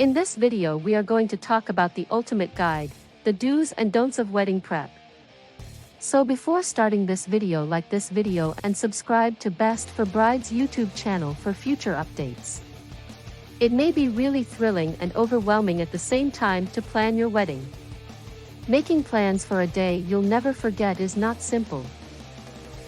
In this video we are going to talk about the ultimate guide, the do's and don'ts of wedding prep. So before starting this video, like this video and subscribe to Best for Brides YouTube channel for future updates. It may be really thrilling and overwhelming at the same time to plan your wedding. Making plans for a day you'll never forget is not simple.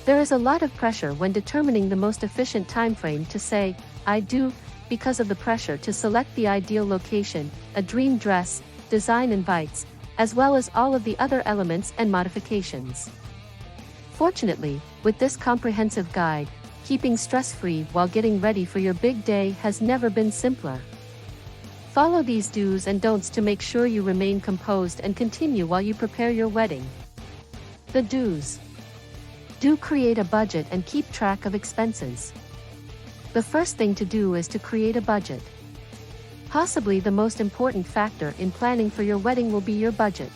There is a lot of pressure when determining the most efficient time frame to say, I do, because of the pressure to select the ideal location, a dream dress, design invites, as well as all of the other elements and modifications. Fortunately, with this comprehensive guide, keeping stress-free while getting ready for your big day has never been simpler. Follow these do's and don'ts to make sure you remain composed and continue while you prepare your wedding. The do's. Do create a budget and keep track of expenses. The first thing to do is to create a budget. Possibly the most important factor in planning for your wedding will be your budget.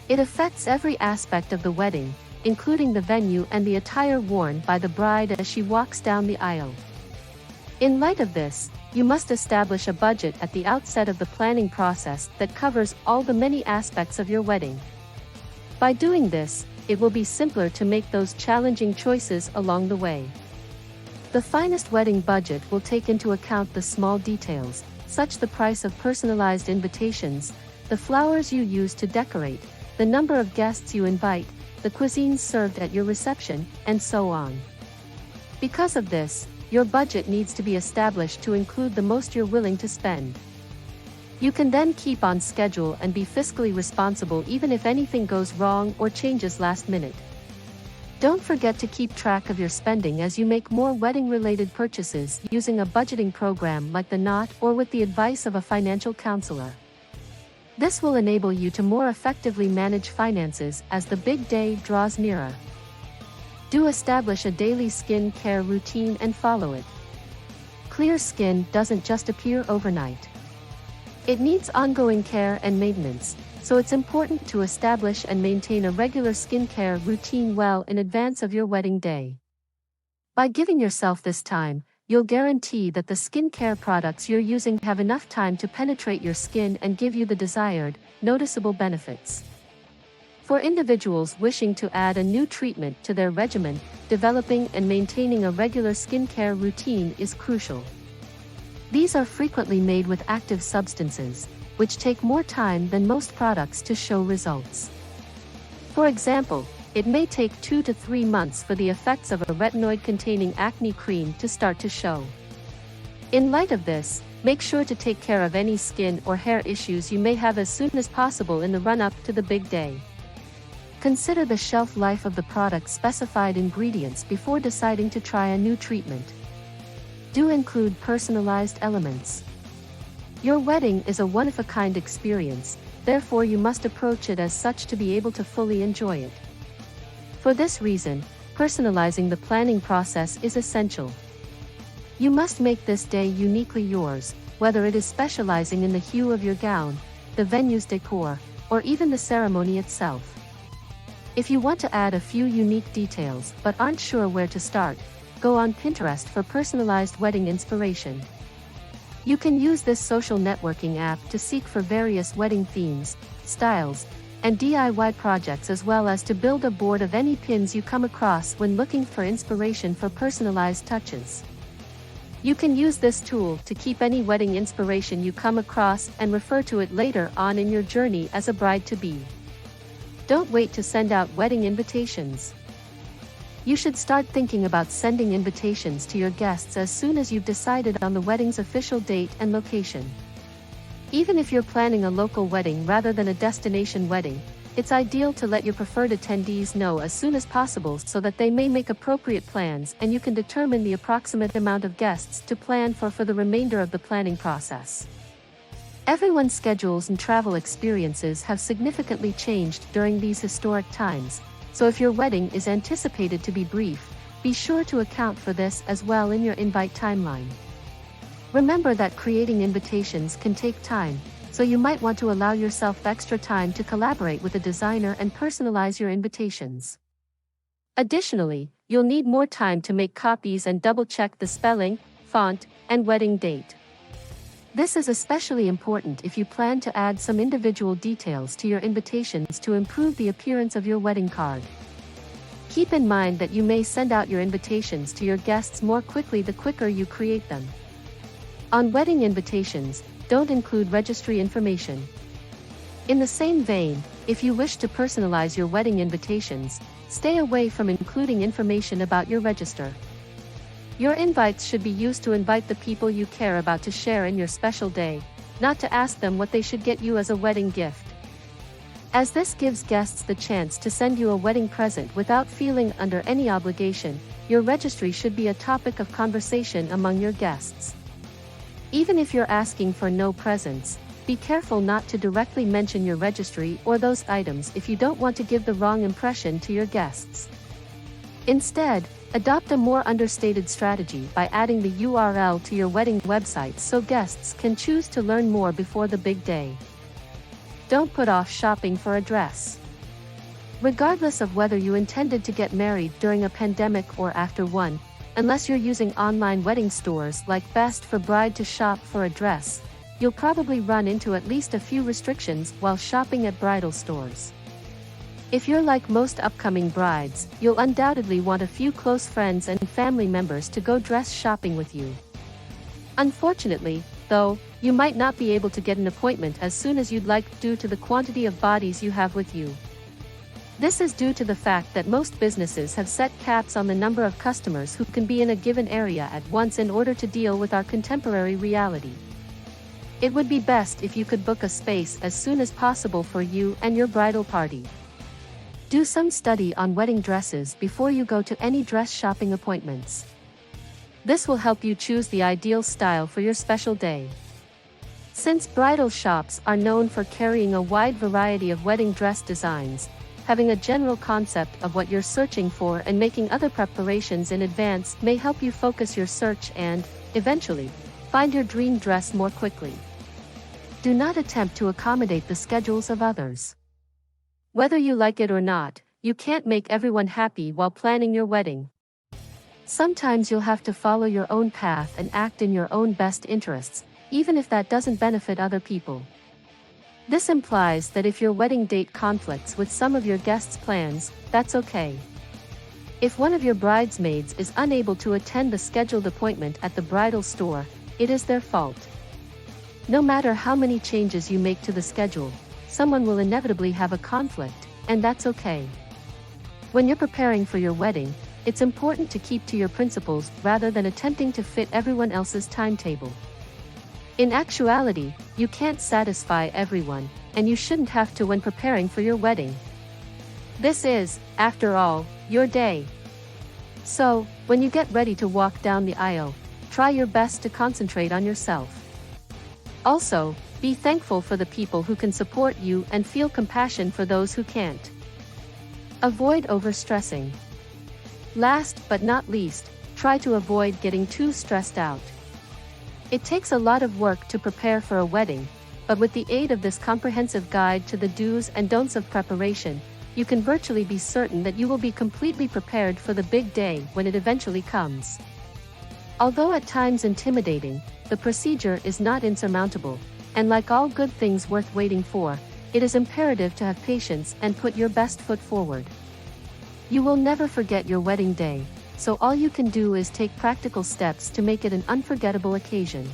It affects every aspect of the wedding, including the venue and the attire worn by the bride as she walks down the aisle. In light of this, you must establish a budget at the outset of the planning process that covers all the many aspects of your wedding. By doing this, it will be simpler to make those challenging choices along the way. The finest wedding budget will take into account the small details, such the price of personalized invitations, the flowers you use to decorate, the number of guests you invite, the cuisines served at your reception, and so on. Because of this, your budget needs to be established to include the most you're willing to spend. You can then keep on schedule and be fiscally responsible even if anything goes wrong or changes last minute. Don't forget to keep track of your spending as you make more wedding-related purchases using a budgeting program like the Knot or with the advice of a financial counselor. This will enable you to more effectively manage finances as the big day draws nearer. Do establish a daily skin care routine and follow it. Clear skin doesn't just appear overnight. It needs ongoing care and maintenance, so it's important to establish and maintain a regular skincare routine well in advance of your wedding day. By giving yourself this time, you'll guarantee that the skincare products you're using have enough time to penetrate your skin and give you the desired, noticeable benefits. For individuals wishing to add a new treatment to their regimen, developing and maintaining a regular skincare routine is crucial. These are frequently made with active substances, which take more time than most products to show results. For example, it may take 2 to 3 months for the effects of a retinoid-containing acne cream to start to show. In light of this, make sure to take care of any skin or hair issues you may have as soon as possible in the run-up to the big day. Consider the shelf life of the product's specified ingredients before deciding to try a new treatment. Do include personalized elements. Your wedding is a one-of-a-kind experience, therefore you must approach it as such to be able to fully enjoy it. For this reason, personalizing the planning process is essential. You must make this day uniquely yours, whether it is specializing in the hue of your gown, the venue's decor, or even the ceremony itself. If you want to add a few unique details but aren't sure where to start, go on Pinterest for personalized wedding inspiration. You can use this social networking app to seek for various wedding themes, styles, and DIY projects, as well as to build a board of any pins you come across when looking for inspiration for personalized touches. You can use this tool to keep any wedding inspiration you come across and refer to it later on in your journey as a bride-to-be. Don't wait to send out wedding invitations. You should start thinking about sending invitations to your guests as soon as you've decided on the wedding's official date and location. Even if you're planning a local wedding rather than a destination wedding, it's ideal to let your preferred attendees know as soon as possible so that they may make appropriate plans and you can determine the approximate amount of guests to plan for the remainder of the planning process. Everyone's schedules and travel experiences have significantly changed during these historic times, so if your wedding is anticipated to be brief, be sure to account for this as well in your invite timeline. Remember that creating invitations can take time, so you might want to allow yourself extra time to collaborate with a designer and personalize your invitations. Additionally, you'll need more time to make copies and double-check the spelling, font, and wedding date. This is especially important if you plan to add some individual details to your invitations to improve the appearance of your wedding card. Keep in mind that you may send out your invitations to your guests more quickly the quicker you create them. On wedding invitations, don't include registry information. In the same vein, if you wish to personalize your wedding invitations, stay away from including information about your register. Your invites should be used to invite the people you care about to share in your special day, not to ask them what they should get you as a wedding gift. As this gives guests the chance to send you a wedding present without feeling under any obligation, your registry should be a topic of conversation among your guests. Even if you're asking for no presents, be careful not to directly mention your registry or those items if you don't want to give the wrong impression to your guests. Instead, adopt a more understated strategy by adding the URL to your wedding website so guests can choose to learn more before the big day. Don't put off shopping for a dress. Regardless of whether you intended to get married during a pandemic or after one, unless you're using online wedding stores like Best for Bride to shop for a dress, you'll probably run into at least a few restrictions while shopping at bridal stores. If you're like most upcoming brides, you'll undoubtedly want a few close friends and family members to go dress shopping with you. Unfortunately, though, you might not be able to get an appointment as soon as you'd like due to the quantity of bodies you have with you. This is due to the fact that most businesses have set caps on the number of customers who can be in a given area at once in order to deal with our contemporary reality. It would be best if you could book a space as soon as possible for you and your bridal party. Do some study on wedding dresses before you go to any dress shopping appointments. This will help you choose the ideal style for your special day. Since bridal shops are known for carrying a wide variety of wedding dress designs, having a general concept of what you're searching for and making other preparations in advance may help you focus your search and, eventually, find your dream dress more quickly. Do not attempt to accommodate the schedules of others. Whether you like it or not, you can't make everyone happy while planning your wedding. Sometimes you'll have to follow your own path and act in your own best interests, even if that doesn't benefit other people. This implies that if your wedding date conflicts with some of your guests' plans, that's okay. If one of your bridesmaids is unable to attend the scheduled appointment at the bridal store, it is their fault. No matter how many changes you make to the schedule, someone will inevitably have a conflict, and that's okay. When you're preparing for your wedding, it's important to keep to your principles rather than attempting to fit everyone else's timetable. In actuality, you can't satisfy everyone, and you shouldn't have to when preparing for your wedding. This is, after all, your day. So, when you get ready to walk down the aisle, try your best to concentrate on yourself. Also, be thankful for the people who can support you and feel compassion for those who can't. Avoid overstressing. Last but not least, try to avoid getting too stressed out. It takes a lot of work to prepare for a wedding, but with the aid of this comprehensive guide to the do's and don'ts of preparation, you can virtually be certain that you will be completely prepared for the big day when it eventually comes. Although at times intimidating, the procedure is not insurmountable, and like all good things worth waiting for, it is imperative to have patience and put your best foot forward. You will never forget your wedding day, so all you can do is take practical steps to make it an unforgettable occasion.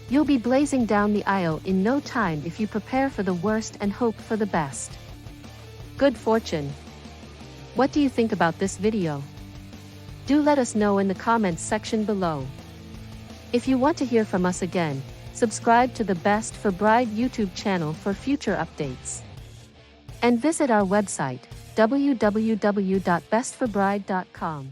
You'll be blazing down the aisle in no time if you prepare for the worst and hope for the best. Good fortune! What do you think about this video? Do let us know in the comments section below. If you want to hear from us again, subscribe to the Best for Bride YouTube channel for future updates. And visit our website, www.bestforbride.com.